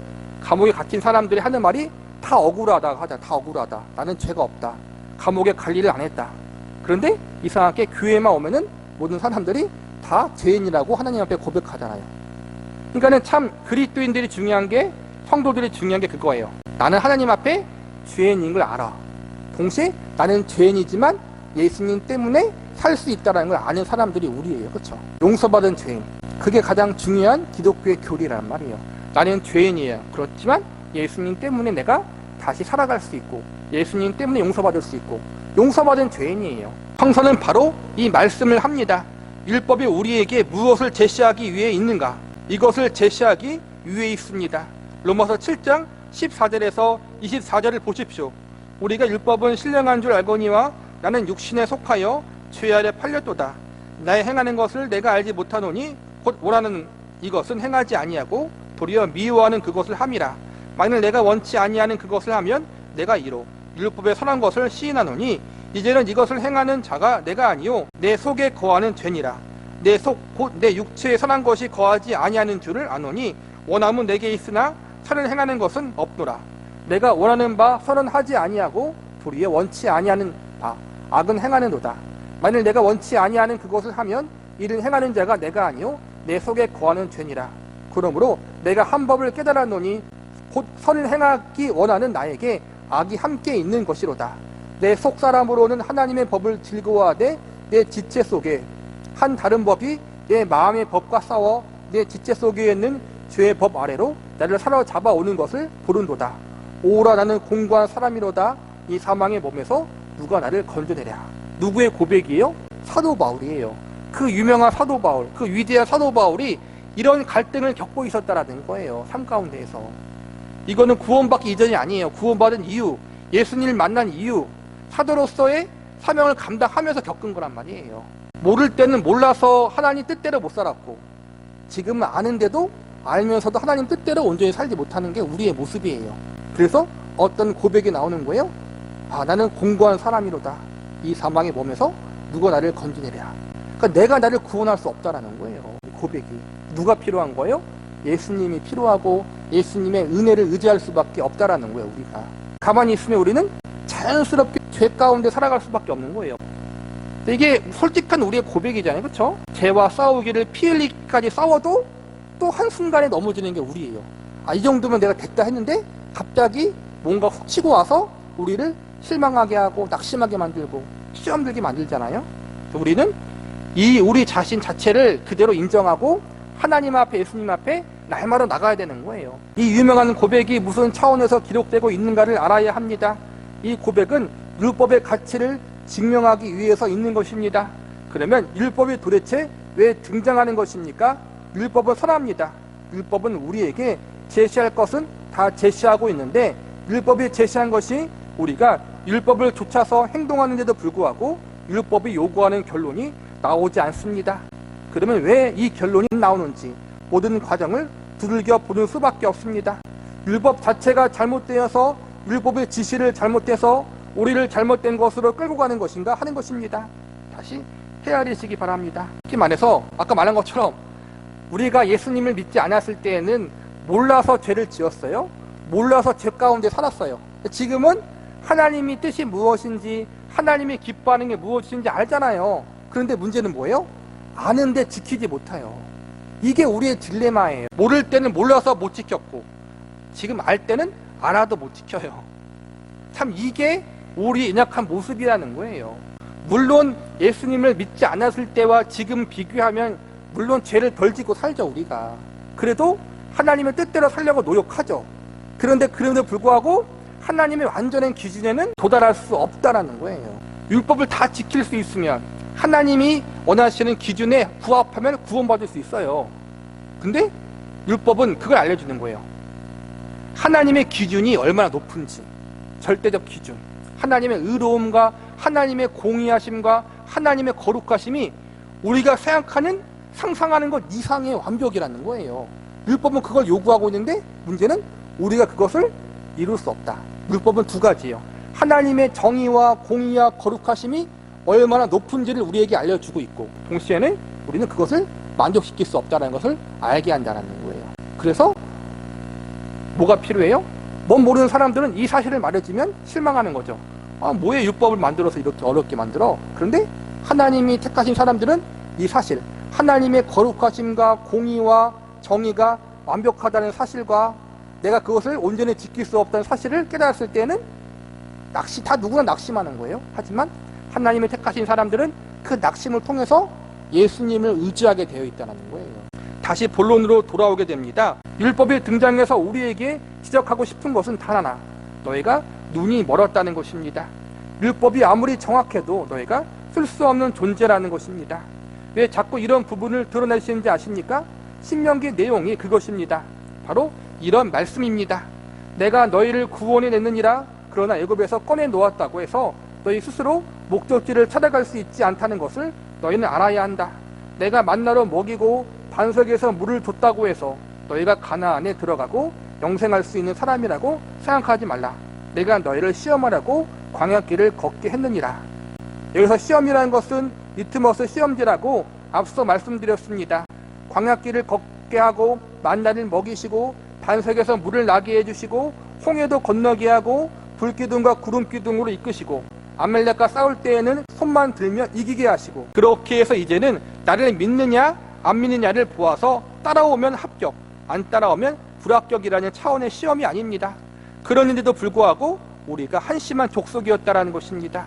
S1: 감옥에 갇힌 사람들이 하는 말이 다 억울하다 하자. 다 억울하다. 나는 죄가 없다. 감옥에 갈 일을 안 했다. 그런데 이상하게 교회에만 오면은 모든 사람들이 다 죄인이라고 하나님 앞에 고백하잖아요. 그러니까는 참 그리스도인들이 중요한 게, 성도들이 중요한 게 그거예요. 나는 하나님 앞에 죄인인 걸 알아. 동시에 나는 죄인이지만 예수님 때문에 살 수 있다는 걸 아는 사람들이 우리예요. 그렇죠? 용서받은 죄인. 그게 가장 중요한 기독교의 교리란 말이에요. 나는 죄인이에요. 그렇지만 예수님 때문에 내가 다시 살아갈 수 있고, 예수님 때문에 용서받을 수 있고, 용서받은 죄인이에요. 성서는 바로 이 말씀을 합니다. 율법이 우리에게 무엇을 제시하기 위해 있는가? 이것을 제시하기 위해 있습니다. 로마서 7장 14절에서 24절을 보십시오. 우리가 율법은 신령한 줄 알거니와 나는 육신에 속하여 죄 아래 팔렸도다. 나의 행하는 것을 내가 알지 못하노니 곧 원하는 이것은 행하지 아니하고 도리어 미워하는 그것을 함이라. 만일 내가 원치 아니하는 그것을 하면 내가 이로 율법의 선한 것을 시인하노니 이제는 이것을 행하는 자가 내가 아니요 내 속에 거하는 죄니라. 내 속 곧 내 육체에 선한 것이 거하지 아니하는 줄을 아노니 원함은 내게 있으나 선을 행하는 것은 없노라. 내가 원하는 바 선은 하지 아니하고 도리어 원치 아니하는 바 악은 행하는도다. 만일 내가 원치 아니하는 그것을 하면 이를 행하는 자가 내가 아니요 내 속에 거하는 죄니라. 그러므로 내가 한 법을 깨달았노니 곧 선을 행하기 원하는 나에게 악이 함께 있는 것이로다. 내 속사람으로는 하나님의 법을 즐거워하되 내 지체 속에 한 다른 법이 내 마음의 법과 싸워 내 지체 속에 있는 죄의 법 아래로 나를 사로잡아 오는 것을 보른도다. 오라 나는 공고한 사람이로다. 이 사망의 몸에서 누가 나를 건져내랴. 누구의 고백이에요? 사도 바울이에요. 그 유명한 사도 바울, 그 위대한 사도 바울이 이런 갈등을 겪고 있었다라는 거예요. 삶 가운데에서. 이거는 구원받기 이전이 아니에요. 구원받은 이유, 예수님을 만난 이유, 사도로서의 사명을 감당하면서 겪은 거란 말이에요. 모를 때는 몰라서 하나님 뜻대로 못 살았고, 지금은 아는데도 알면서도 하나님 뜻대로 온전히 살지 못하는 게 우리의 모습이에요. 그래서 어떤 고백이 나오는 거예요? 아, 나는 공고한 사람이로다. 이 사망의 몸에서 누가 나를 건져내랴. 그러니까 내가 나를 구원할 수 없다라는 거예요. 고백이. 누가 필요한 거예요? 예수님이 필요하고 예수님의 은혜를 의지할 수밖에 없다라는 거예요. 우리가 가만히 있으면 우리는 자연스럽게 죄 가운데 살아갈 수밖에 없는 거예요. 이게 솔직한 우리의 고백이잖아요. 그렇죠? 죄와 싸우기를 피 흘리기까지 싸워도 또 한순간에 넘어지는 게 우리예요. 아, 이 정도면 내가 됐다 했는데 갑자기 뭔가 훅 치고 와서 우리를 실망하게 하고 낙심하게 만들고 시험 들게 만들잖아요. 우리는 우리 자신 자체를 그대로 인정하고 하나님 앞에, 예수님 앞에 날마다 나가야 되는 거예요. 이 유명한 고백이 무슨 차원에서 기록되고 있는가를 알아야 합니다. 이 고백은 율법의 가치를 증명하기 위해서 있는 것입니다. 그러면 율법이 도대체 왜 등장하는 것입니까? 율법은 선합니다. 율법은 우리에게 제시할 것은 다 제시하고 있는데, 율법이 제시한 것이 우리가 율법을 좇아서 행동하는데도 불구하고 율법이 요구하는 결론이 나오지 않습니다. 그러면 왜 이 결론이 나오는지 모든 과정을 두들겨 보는 수밖에 없습니다. 율법 자체가 잘못되어서, 율법의 지시를 잘못해서 우리를 잘못된 것으로 끌고 가는 것인가 하는 것입니다. 다시 헤아리시기 바랍니다. 특히 말해서 아까 말한 것처럼 우리가 예수님을 믿지 않았을 때에는 몰라서 죄를 지었어요. 몰라서 죄 가운데 살았어요. 지금은 하나님이 뜻이 무엇인지, 하나님이 기뻐하는 게 무엇인지 알잖아요. 그런데 문제는 뭐예요? 아는데 지키지 못해요. 이게 우리의 딜레마예요. 모를 때는 몰라서 못 지켰고, 지금 알 때는 알아도 못 지켜요. 참 이게 우리 연약한 모습이라는 거예요. 물론 예수님을 믿지 않았을 때와 지금 비교하면 물론 죄를 덜 짓고 살죠, 우리가. 그래도 하나님의 뜻대로 살려고 노력하죠. 그런데 그럼에도 불구하고 하나님의 완전한 기준에는 도달할 수 없다라는 거예요. 율법을 다 지킬 수 있으면, 하나님이 원하시는 기준에 부합하면 구원받을 수 있어요. 근데 율법은 그걸 알려주는 거예요. 하나님의 기준이 얼마나 높은지, 절대적 기준, 하나님의 의로움과 하나님의 공의하심과 하나님의 거룩하심이 우리가 생각하는, 상상하는 것 이상의 완벽이라는 거예요. 율법은 그걸 요구하고 있는데 문제는 우리가 그것을 이룰 수 없다. 율법은 두 가지예요. 하나님의 정의와 공의와 거룩하심이 얼마나 높은지를 우리에게 알려주고 있고, 동시에는 우리는 그것을 만족시킬 수 없다는 것을 알게 한다는 거예요. 그래서 뭐가 필요해요? 뭔 모르는 사람들은 이 사실을 말해주면 실망하는 거죠. 뭐에 율법을 만들어서 이렇게 어렵게 만들어? 그런데 하나님이 택하신 사람들은 이 사실, 하나님의 거룩하심과 공의와 정의가 완벽하다는 사실과 내가 그것을 온전히 지킬 수 없다는 사실을 깨달았을 때는 다 누구나 낙심하는 거예요. 하지만 하나님의 택하신 사람들은 그 낙심을 통해서 예수님을 의지하게 되어 있다는 거예요. 다시 본론으로 돌아오게 됩니다. 율법이 등장해서 우리에게 지적하고 싶은 것은 단 하나, 너희가 눈이 멀었다는 것입니다. 율법이 아무리 정확해도 너희가 쓸 수 없는 존재라는 것입니다. 왜 자꾸 이런 부분을 드러내시는지 아십니까? 신명기 내용이 그것입니다. 바로 이런 말씀입니다. 내가 너희를 구원해냈느니라. 그러나 애굽에서 꺼내 놓았다고 해서 너희 스스로 목적지를 찾아갈 수 있지 않다는 것을 너희는 알아야 한다. 내가 만나로 먹이고 반석에서 물을 줬다고 해서 너희가 가나안에 들어가고 영생할 수 있는 사람이라고 생각하지 말라. 내가 너희를 시험하라고 광야길을 걷게 했느니라. 여기서 시험이라는 것은 리트머스 시험지라고 앞서 말씀드렸습니다. 광야길을 걷게 하고 만나를 먹이시고 반석에서 물을 나게 해주시고 홍해도 건너게 하고 불기둥과 구름기둥으로 이끄시고 아말렉과 싸울 때에는 손만 들면 이기게 하시고, 그렇게 해서 이제는 나를 믿느냐 안 믿느냐를 보아서 따라오면 합격, 안 따라오면 불합격이라는 차원의 시험이 아닙니다. 그런데도 불구하고 우리가 한심한 족속이었다라는 것입니다.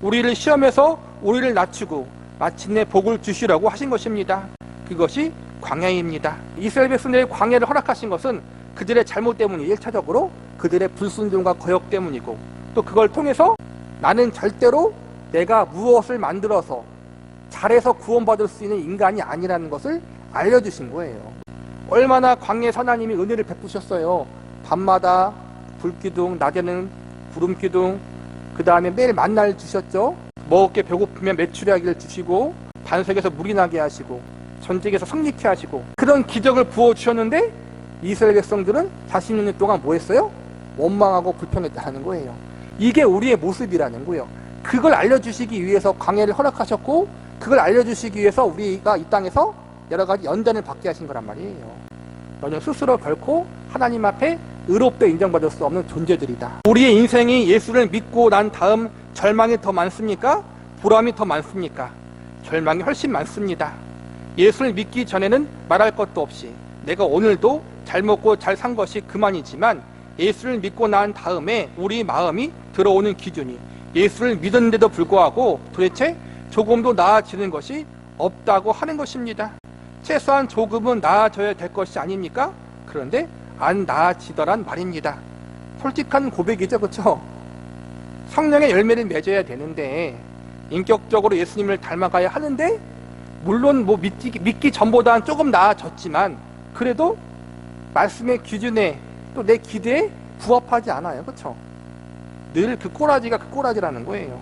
S1: 우리를 시험해서 우리를 낮추고 마침내 복을 주시라고 하신 것입니다. 그것이 광야입니다. 이스라엘 백성들의 광야를 허락하신 것은 그들의 잘못 때문이 1차적으로 그들의 불순종과 거역 때문이고, 또 그걸 통해서 나는 절대로 내가 무엇을 만들어서 잘해서 구원받을 수 있는 인간이 아니라는 것을 알려주신 거예요. 얼마나 광야에서 하나님이 은혜를 베푸셨어요. 밤마다 불기둥, 낮에는 구름기둥, 그 다음에 매일 만나를 주셨죠. 먹을 게 배고프면 메추리아기를 주시고 반석에서 물이 나게 하시고 전쟁에서 승리케 하시고, 그런 기적을 부어주셨는데 이스라엘 백성들은 40년 동안 뭐 했어요? 원망하고 불평했다는 거예요. 이게 우리의 모습이라는 거예요. 그걸 알려주시기 위해서 광야를 허락하셨고, 그걸 알려주시기 위해서 우리가 이 땅에서 여러 가지 연단을 받게 하신 거란 말이에요. 너는 스스로 결코 하나님 앞에 의롭게 인정받을 수 없는 존재들이다. 우리의 인생이 예수를 믿고 난 다음 절망이 더 많습니까? 보람이 더 많습니까? 절망이 훨씬 많습니다. 예수를 믿기 전에는 말할 것도 없이 내가 오늘도 잘 먹고 잘 산 것이 그만이지만, 예수를 믿고 난 다음에 우리 마음이 들어오는 기준이 예수를 믿었는데도 불구하고 도대체 조금도 나아지는 것이 없다고 하는 것입니다. 최소한 조금은 나아져야 될 것이 아닙니까? 그런데 안 나아지더란 말입니다. 솔직한 고백이죠, 그렇죠? 성령의 열매를 맺어야 되는데 인격적으로 예수님을 닮아가야 하는데 물론 뭐 믿기 전보다는 조금 나아졌지만 그래도 말씀의 기준에 또 내 기대에 부합하지 않아요, 그렇죠? 늘 그 꼬라지가 그 꼬라지라는 거예요.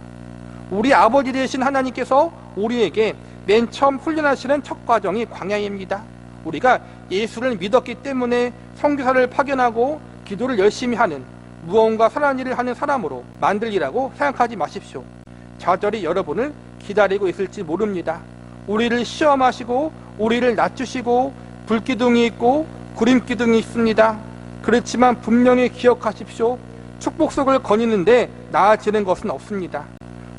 S1: 우리 아버지 되신 하나님께서 우리에게 맨 처음 훈련하시는 첫 과정이 광야입니다. 우리가 예수를 믿었기 때문에 선교사를 파견하고 기도를 열심히 하는 무언가 선한 일을 하는 사람으로 만들리라고 생각하지 마십시오. 좌절이 여러분을 기다리고 있을지 모릅니다. 우리를 시험하시고 우리를 낮추시고 불기둥이 있고 구림기둥이 있습니다. 그렇지만 분명히 기억하십시오. 축복 속을 거니는데 나아지는 것은 없습니다.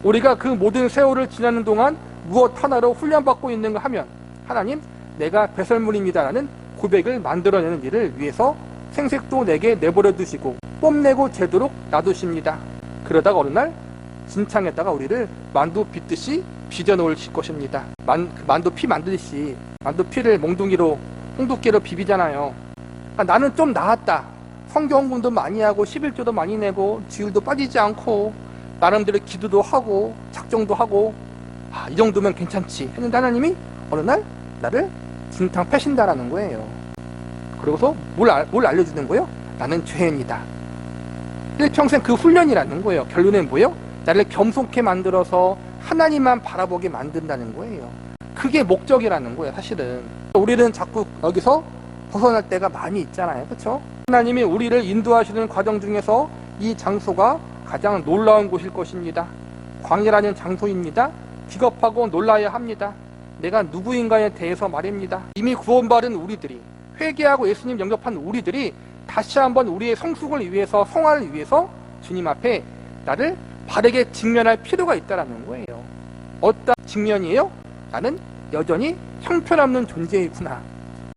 S1: 우리가 그 모든 세월을 지나는 동안 무엇 하나로 훈련받고 있는가 하면 하나님, 내가 배설물입니다라는 고백을 만들어내는 일을 위해서 생색도 내게 내버려 두시고 뽐내고 제도록 놔두십니다. 그러다가 어느 날 진창에다가 우리를 만두 빚듯이 빚어놓으실 것입니다. 만두 피 만들듯이 만두 피를 몽둥이로 홍두깨로 비비잖아요. 나는 좀 나았다. 성경공부도 많이 하고 11조도 많이 내고 지율도 빠지지 않고 나름대로 기도도 하고 작정도 하고 이 정도면 괜찮지 했는데 하나님이 어느 날 나를 진탕 패신다라는 거예요. 그러고서 뭘 알려주는 거예요? 나는 죄인이다. 일평생 그 훈련이라는 거예요. 결론은 뭐예요? 나를 겸손케 만들어서 하나님만 바라보게 만든다는 거예요. 그게 목적이라는 거예요, 사실은. 우리는 자꾸 여기서 벗어날 때가 많이 있잖아요, 그렇죠? 하나님이 우리를 인도하시는 과정 중에서 이 장소가 가장 놀라운 곳일 것입니다. 광야라는 장소입니다. 기겁하고 놀라야 합니다. 내가 누구인가에 대해서 말입니다. 이미 구원받은 우리들이, 회개하고 예수님 영접한 우리들이 다시 한번 우리의 성숙을 위해서, 성화를 위해서 주님 앞에 나를 바르게 직면할 필요가 있다는 거예요. 어떤 직면이에요? 나는 여전히 형편없는 존재이구나.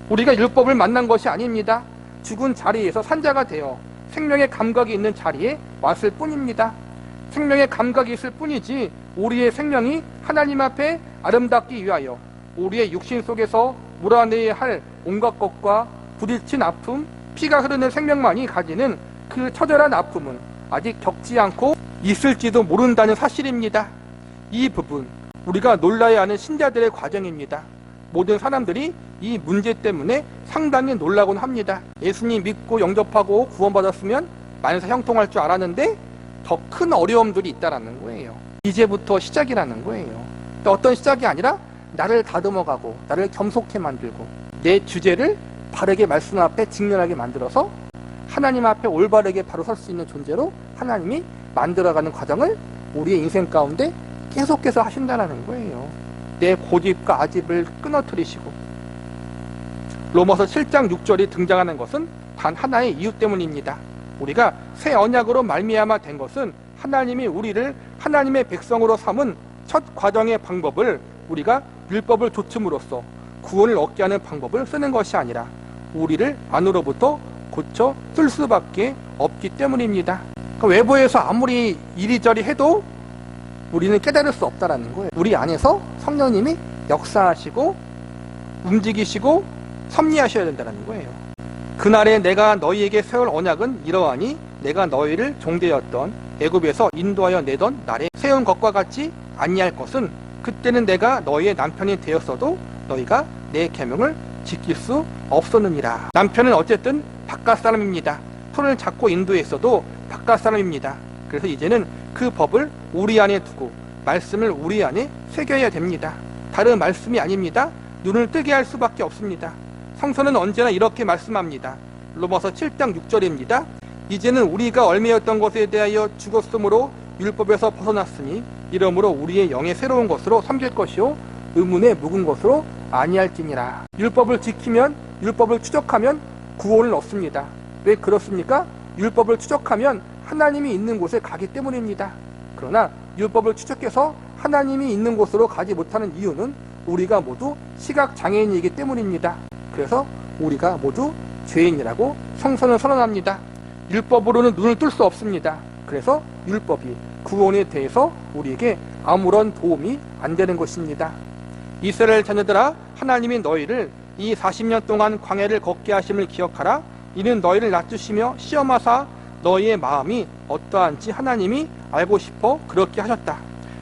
S1: 우리가 율법을 만난 것이 아닙니다. 죽은 자리에서 산자가 되어 생명의 감각이 있는 자리에 왔을 뿐입니다. 생명의 감각이 있을 뿐이지 우리의 생명이 하나님 앞에 아름답기 위하여 우리의 육신 속에서 몰아내야 할 온갖 것과 부딪힌 아픔, 피가 흐르는 생명만이 가지는 그 처절한 아픔은 아직 겪지 않고 있을지도 모른다는 사실입니다. 이 부분, 우리가 놀라야 하는 신자들의 과정입니다. 모든 사람들이 이 문제 때문에 상당히 놀라곤 합니다. 예수님 믿고 영접하고 구원받았으면 만사 형통할 줄 알았는데 더 큰 어려움들이 있다는 거예요. 이제부터 시작이라는 거예요. 어떤 시작이 아니라 나를 다듬어가고 나를 겸손케 만들고 내 주제를 바르게 말씀 앞에 직면하게 만들어서 하나님 앞에 올바르게 바로 설 수 있는 존재로 하나님이 만들어가는 과정을 우리의 인생 가운데 계속해서 하신다는 거예요. 내 고집과 아집을 끊어뜨리시고. 로마서 7장 6절이 등장하는 것은 단 하나의 이유 때문입니다. 우리가 새 언약으로 말미암아 된 것은 하나님이 우리를 하나님의 백성으로 삼은 첫 과정의 방법을 우리가 율법을 좇음으로써 구원을 얻게 하는 방법을 쓰는 것이 아니라 우리를 안으로부터 고쳐 쓸 수밖에 없기 때문입니다. 그러니까 외부에서 아무리 이리저리 해도 우리는 깨달을 수 없다는 거예요. 우리 안에서 성령님이 역사하시고 움직이시고 섭리하셔야 된다는 거예요. 그날에 내가 너희에게 세울 언약은 이러하니 내가 너희를 종되었던 애굽에서 인도하여 내던 날에 세운 것과 같이 아니할 것은 그때는 내가 너희의 남편이 되었어도 너희가 내 계명을 지킬 수 없었느니라. 남편은 어쨌든 바깥 사람입니다. 손을 잡고 인도했어도 바깥 사람입니다. 그래서 이제는 그 법을 우리 안에 두고 말씀을 우리 안에 새겨야 됩니다. 다른 말씀이 아닙니다. 눈을 뜨게 할 수밖에 없습니다. 성서는 언제나 이렇게 말씀합니다. 로마서 7장 6절입니다. 이제는 우리가 얽매였던 것에 대하여 죽었으므로 율법에서 벗어났으니 이러므로 우리의 영의 새로운 것으로 섬길 것이요 의문에 묵은 것으로 아니할지니라. 율법을 지키면, 율법을 추적하면 구원을 얻습니다. 왜 그렇습니까? 율법을 추적하면 하나님이 있는 곳에 가기 때문입니다. 그러나 율법을 추적해서 하나님이 있는 곳으로 가지 못하는 이유는 우리가 모두 시각장애인이기 때문입니다. 그래서 우리가 모두 죄인이라고 성서는 선언합니다. 율법으로는 눈을 뜰 수 없습니다. 그래서 율법이 구원에 대해서 우리에게 아무런 도움이 안 되는 것입니다. 이스라엘 자녀들아, 하나님이 너희를 이 40년 동안 광야를 걷게 하심을 기억하라. 이는 너희를 낮추시며 시험하사 너희의 마음이 어떠한지 하나님이 알고 싶어 그렇게 하셨다.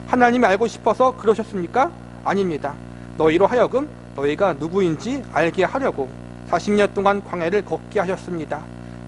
S1: 하나님이 알고 싶어서 그러셨습니까? 아닙니다. 너희로 하여금 너희가 누구인지 알게 하려고 40년 동안 광야를 걷게 하셨습니다.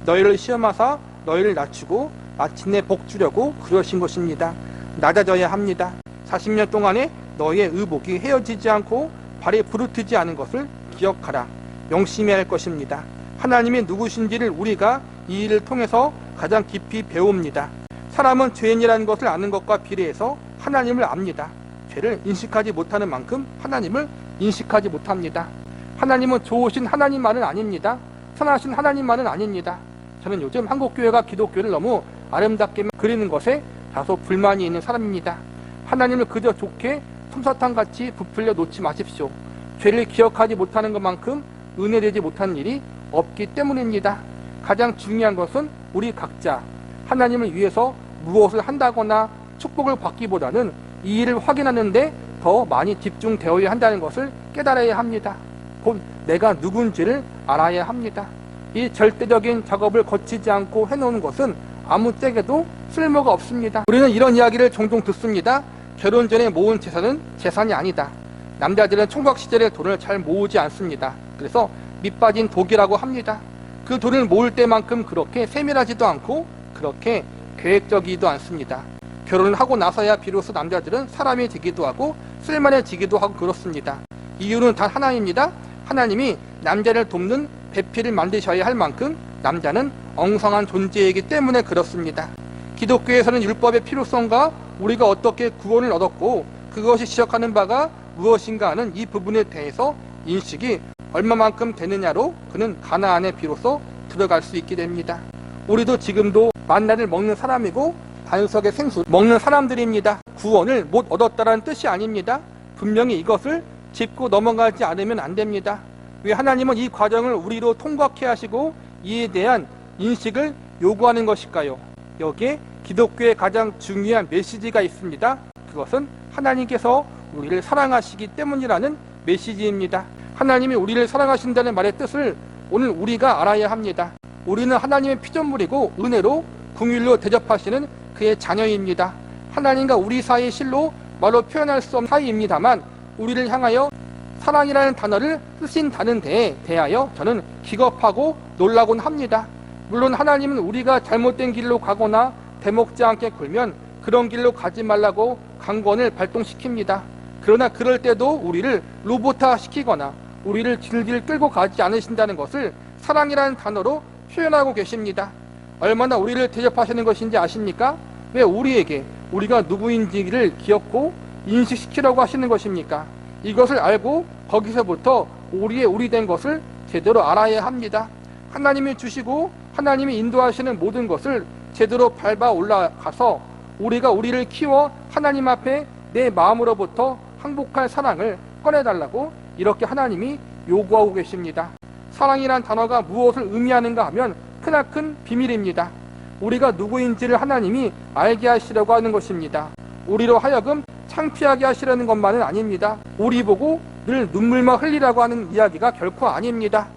S1: 너희를 시험하사 너희를 낮추고 마침내 복 주려고 그러신 것입니다. 낮아져야 합니다. 40년 동안에 너희의 의복이 헤어지지 않고 발이 부르트지 않은 것을 기억하라. 명심해야 할 것입니다. 하나님이 누구신지를 우리가 이 일을 통해서 가장 깊이 배웁니다. 사람은 죄인이라는 것을 아는 것과 비례해서 하나님을 압니다. 죄를 인식하지 못하는 만큼 하나님을 인식하지 못합니다. 하나님은 좋으신 하나님만은 아닙니다. 선하신 하나님만은 아닙니다. 저는 요즘 한국교회가 기독교를 너무 아름답게 그리는 것에 다소 불만이 있는 사람입니다. 하나님을 그저 좋게 솜사탕같이 부풀려 놓지 마십시오. 죄를 기억하지 못하는 것만큼 은혜되지 못하는 일이 없기 때문입니다. 가장 중요한 것은 우리 각자 하나님을 위해서 무엇을 한다거나 축복을 받기보다는 이 일을 확인하는 데 더 많이 집중되어야 한다는 것을 깨달아야 합니다. 곧 내가 누군지를 알아야 합니다. 이 절대적인 작업을 거치지 않고 해놓은 것은 아무 때에도 쓸모가 없습니다. 우리는 이런 이야기를 종종 듣습니다. 결혼 전에 모은 재산은 재산이 아니다. 남자들은 총각 시절에 돈을 잘 모으지 않습니다. 그래서 밑빠진 독이라고 합니다. 그 돈을 모을 때만큼 그렇게 세밀하지도 않고 그렇게 계획적이지도 않습니다. 결혼을 하고 나서야 비로소 남자들은 사람이 되기도 하고 쓸만해지기도 하고 그렇습니다. 이유는 단 하나입니다. 하나님이 남자를 돕는 배필을 만드셔야 할 만큼 남자는 엉성한 존재이기 때문에 그렇습니다. 기독교에서는 율법의 필요성과 우리가 어떻게 구원을 얻었고 그것이 지적하는 바가 무엇인가 하는 이 부분에 대해서 인식이 얼마만큼 되느냐로 그는 가나안에 비로소 들어갈 수 있게 됩니다. 우리도 지금도 만나를 먹는 사람이고 반석의 생수 먹는 사람들입니다. 구원을 못 얻었다는 뜻이 아닙니다. 분명히 이것을 짚고 넘어가지 않으면 안 됩니다. 왜 하나님은 이 과정을 우리로 통과케 하시고 이에 대한 인식을 요구하는 것일까요? 여기에 기독교의 가장 중요한 메시지가 있습니다. 그것은 하나님께서 우리를 사랑하시기 때문이라는 메시지입니다. 하나님이 우리를 사랑하신다는 말의 뜻을 오늘 우리가 알아야 합니다. 우리는 하나님의 피조물이고 은혜로 긍휼로 대접하시는 그의 자녀입니다. 하나님과 우리 사이의 실로 말로 표현할 수 없는 사이입니다만 우리를 향하여 사랑이라는 단어를 쓰신다는 데에 대하여 저는 기겁하고 놀라곤 합니다. 물론 하나님은 우리가 잘못된 길로 가거나 대먹지 않게 굴면 그런 길로 가지 말라고 강권을 발동시킵니다. 그러나 그럴 때도 우리를 로봇화 시키거나 우리를 질질 끌고 가지 않으신다는 것을 사랑이라는 단어로 표현하고 계십니다. 얼마나 우리를 대접하시는 것인지 아십니까? 왜 우리에게 우리가 누구인지를 기억고 인식시키려고 하시는 것입니까? 이것을 알고 거기서부터 우리의 우리 된 것을 제대로 알아야 합니다. 하나님이 주시고 하나님이 인도하시는 모든 것을 제대로 밟아 올라가서 우리가 우리를 키워 하나님 앞에 내 마음으로부터 항복할 사랑을 꺼내달라고 이렇게 하나님이 요구하고 계십니다. 사랑이란 단어가 무엇을 의미하는가 하면 크나큰 비밀입니다. 우리가 누구인지를 하나님이 알게 하시려고 하는 것입니다. 우리로 하여금 창피하게 하시려는 것만은 아닙니다. 우리 보고 늘 눈물만 흘리라고 하는 이야기가 결코 아닙니다.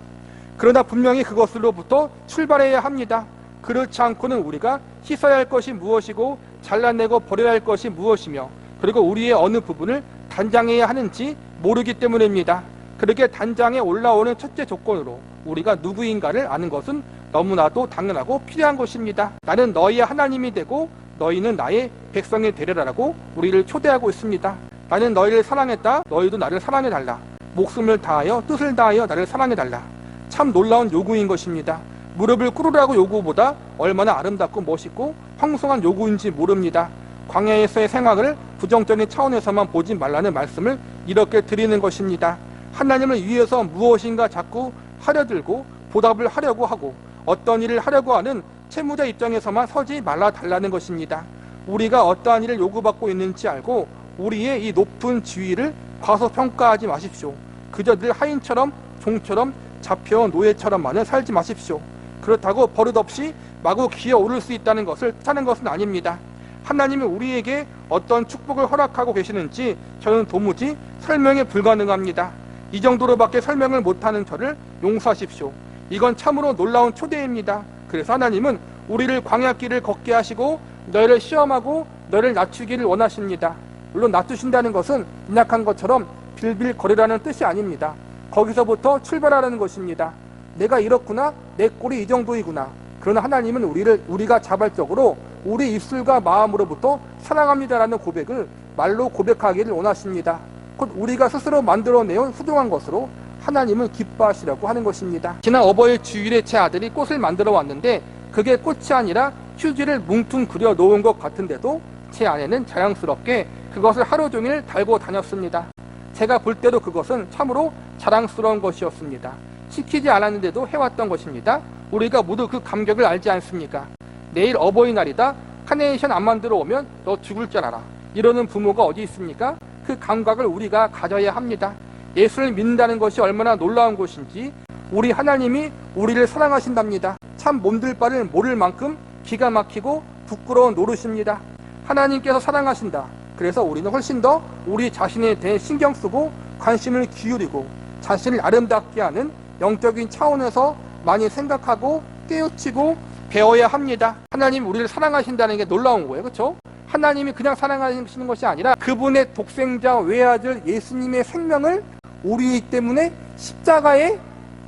S1: 그러나 분명히 그것으로부터 출발해야 합니다. 그렇지 않고는 우리가 씻어야 할 것이 무엇이고 잘라내고 버려야 할 것이 무엇이며 그리고 우리의 어느 부분을 단장해야 하는지 모르기 때문입니다. 그렇게 단장에 올라오는 첫째 조건으로 우리가 누구인가를 아는 것은 너무나도 당연하고 필요한 것입니다. 나는 너희의 하나님이 되고 너희는 나의 백성이 되리라라고 우리를 초대하고 있습니다. 나는 너희를 사랑했다. 너희도 나를 사랑해달라. 목숨을 다하여 뜻을 다하여 나를 사랑해달라. 참 놀라운 요구인 것입니다. 무릎을 꿇으라고 요구보다 얼마나 아름답고 멋있고 황송한 요구인지 모릅니다. 광야에서의 생활을 부정적인 차원에서만 보지 말라는 말씀을 이렇게 드리는 것입니다. 하나님을 위해서 무엇인가 자꾸 하려들고 보답을 하려고 하고 어떤 일을 하려고 하는 채무자 입장에서만 서지 말라 달라는 것입니다. 우리가 어떠한 일을 요구받고 있는지 알고 우리의 이 높은 지위를 과소평가하지 마십시오. 그저 늘 하인처럼 종처럼 잡혀온 노예처럼만은 살지 마십시오. 그렇다고 버릇없이 마구 기어오를 수 있다는 것을 뜻하는 것은 아닙니다. 하나님이 우리에게 어떤 축복을 허락하고 계시는지 저는 도무지 설명이 불가능합니다. 이 정도로밖에 설명을 못하는 저를 용서하십시오. 이건 참으로 놀라운 초대입니다. 그래서 하나님은 우리를 광야길을 걷게 하시고 너희를 시험하고 너희를 낮추기를 원하십니다. 물론 낮추신다는 것은 연약한 것처럼 빌빌거리라는 뜻이 아닙니다. 거기서부터 출발하는 것입니다. 내가 이렇구나, 내 꼴이 이 정도이구나. 그러나 하나님은 우리가 자발적으로 우리 입술과 마음으로부터 사랑합니다라는 고백을 말로 고백하기를 원하십니다. 곧 우리가 스스로 만들어내온 소중한 것으로 하나님은 기뻐하시려고 하는 것입니다. 지난 어버이 주일에 제 아들이 꽃을 만들어 왔는데 그게 꽃이 아니라 휴지를 뭉퉁 그려 놓은 것 같은데도 제 아내는 자랑스럽게 그것을 하루 종일 달고 다녔습니다. 제가 볼 때도 그것은 참으로 자랑스러운 것이었습니다. 시키지 않았는데도 해왔던 것입니다. 우리가 모두 그 감격을 알지 않습니까? 내일 어버이날이다. 카네이션 안 만들어 오면 너 죽을 줄 알아. 이러는 부모가 어디 있습니까? 그 감각을 우리가 가져야 합니다. 예수를 믿는다는 것이 얼마나 놀라운 것인지 우리 하나님이 우리를 사랑하신답니다. 참 몸둘 바를 모를 만큼 기가 막히고 부끄러운 노릇입니다. 하나님께서 사랑하신다. 그래서 우리는 훨씬 더 우리 자신에 대해 신경 쓰고 관심을 기울이고 자신을 아름답게 하는 영적인 차원에서 많이 생각하고 깨우치고 배워야 합니다. 하나님 우리를 사랑하신다는 게 놀라운 거예요. 그렇죠? 하나님이 그냥 사랑하시는 것이 아니라 그분의 독생자 외아들 예수님의 생명을 우리 때문에 십자가에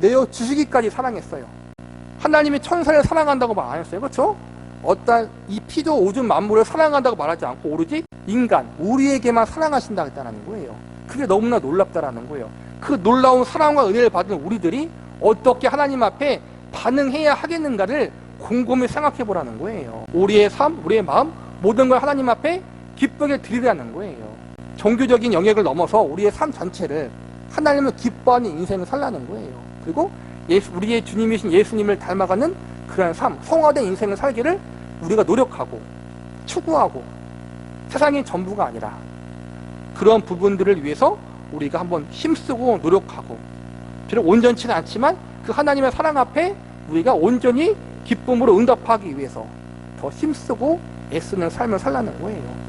S1: 내어주시기까지 사랑했어요. 하나님이 천사를 사랑한다고 말 안 했어요. 그렇죠? 어떤 이 피조 우주 만물을 사랑한다고 말하지 않고 오로지 인간, 우리에게만 사랑하신다는 거예요. 그게 너무나 놀랍다라는 거예요. 그 놀라운 사랑과 은혜를 받은 우리들이 어떻게 하나님 앞에 반응해야 하겠는가를 곰곰이 생각해 보라는 거예요. 우리의 삶, 우리의 마음, 모든 걸 하나님 앞에 기쁘게 드리라는 거예요. 종교적인 영역을 넘어서 우리의 삶 전체를 하나님을 기뻐하는 인생을 살라는 거예요. 그리고 우리의 주님이신 예수님을 닮아가는 그런 삶, 성화된 인생을 살기를 우리가 노력하고 추구하고 세상이 전부가 아니라 그런 부분들을 위해서 우리가 한번 힘쓰고 노력하고 비록 온전치는 않지만 그 하나님의 사랑 앞에 우리가 온전히 기쁨으로 응답하기 위해서 더 힘쓰고 애쓰는 삶을 살라는 거예요.